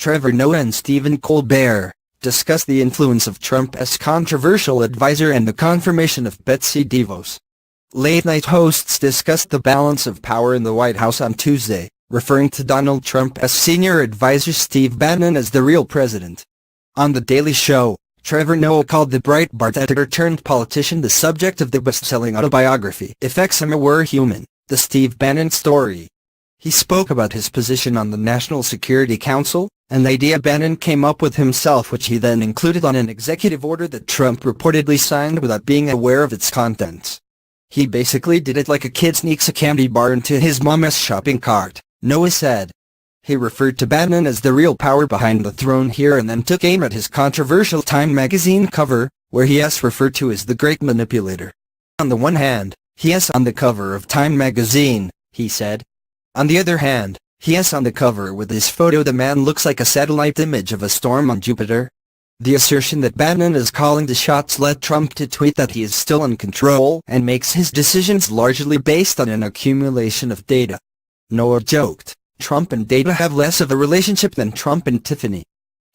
Trevor Noah and Stephen Colbert, discuss the influence of Trump's controversial advisor and the confirmation of Betsy DeVos. Late-night hosts discussed the balance of power in the White House on Tuesday, referring to Donald Trump's senior advisor Steve Bannon as the real president. On The Daily Show, Trevor Noah called the Breitbart editor-turned-politician the subject of the bestselling autobiography If Eczema Were Human, the Steve Bannon story. He spoke about his position on the National Security Council, an idea Bannon came up with himself, which he then included on an executive order that Trump reportedly signed without being aware of its contents. "He basically did it like a kid sneaks a candy bar into his mom's shopping cart," Noah said. He referred to Bannon as the real power behind the throne here and then took aim at his controversial Time magazine cover, where he is referred to as the great manipulator. "On the one hand, he is on the cover of Time magazine," he said. "On the other hand, he is on the cover with his photo. The man looks like a satellite image of a storm on Jupiter." The assertion that Bannon is calling the shots led Trump to tweet that he is still in control and makes his decisions largely based on an accumulation of data. Noah joked, "Trump and data have less of a relationship than Trump and Tiffany."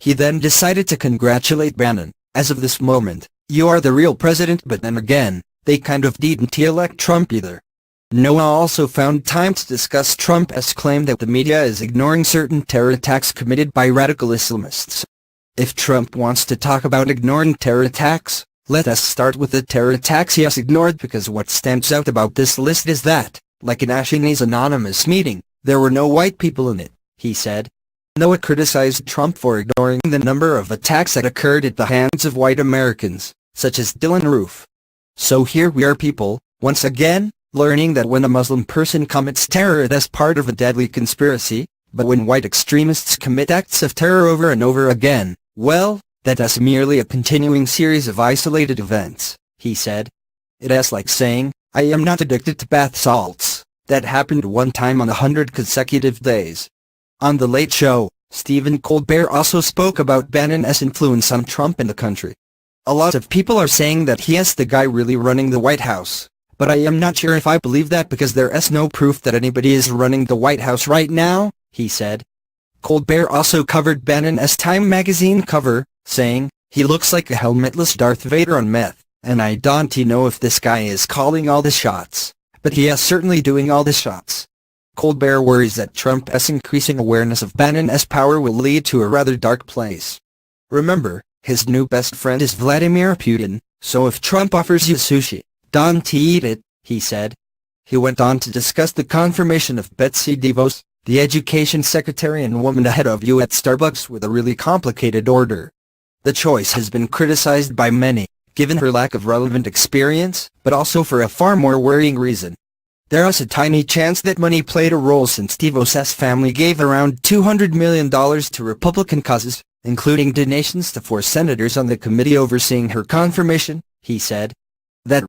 He then decided to congratulate Bannon. "As of this moment, you are the real president, but then again, they kind of didn't elect Trump either." Noah also found time to discuss Trump's claim that the media is ignoring certain terror attacks committed by radical Islamists. If Trump wants to talk about ignoring terror attacks, let us start with the terror attacks he has ignored, because what stands out about this list is that, like in Ashini's anonymous meeting, there were no white people in it, he said. Noah criticized Trump for ignoring the number of attacks that occurred at the hands of white Americans, such as Dylann Roof. "So here we are, people, once again, learning that when a Muslim person commits terror it is part of a deadly conspiracy, but when white extremists commit acts of terror over and over again, well, that is merely a continuing series of isolated events," he said. "It is like saying, I am not addicted to bath salts. That happened one time on 100 consecutive days." On The Late Show, Stephen Colbert also spoke about Bannon's influence on Trump and the country. "A lot of people are saying that he is the guy really running the White House, but I am not sure if I believe that because there is no proof that anybody is running the White House right now," he said. Colbert also covered Bannon's Time magazine cover, saying, "He looks like a helmetless Darth Vader on meth, and I don't know if this guy is calling all the shots, but he is certainly doing all the shots." Colbert worries that Trump's increasing awareness of Bannon's power will lead to a rather dark place. "Remember, his new best friend is Vladimir Putin, so if Trump offers you sushi, don't eat it," he said. He went on to discuss the confirmation of Betsy DeVos, the education secretary and woman ahead of you at Starbucks, with a really complicated order. The choice has been criticized by many, given her lack of relevant experience, but also for a far more worrying reason. There is a tiny chance that money played a role, since DeVos' family gave around $200 million to Republican causes, including donations to 4 senators on the committee overseeing her confirmation, he said.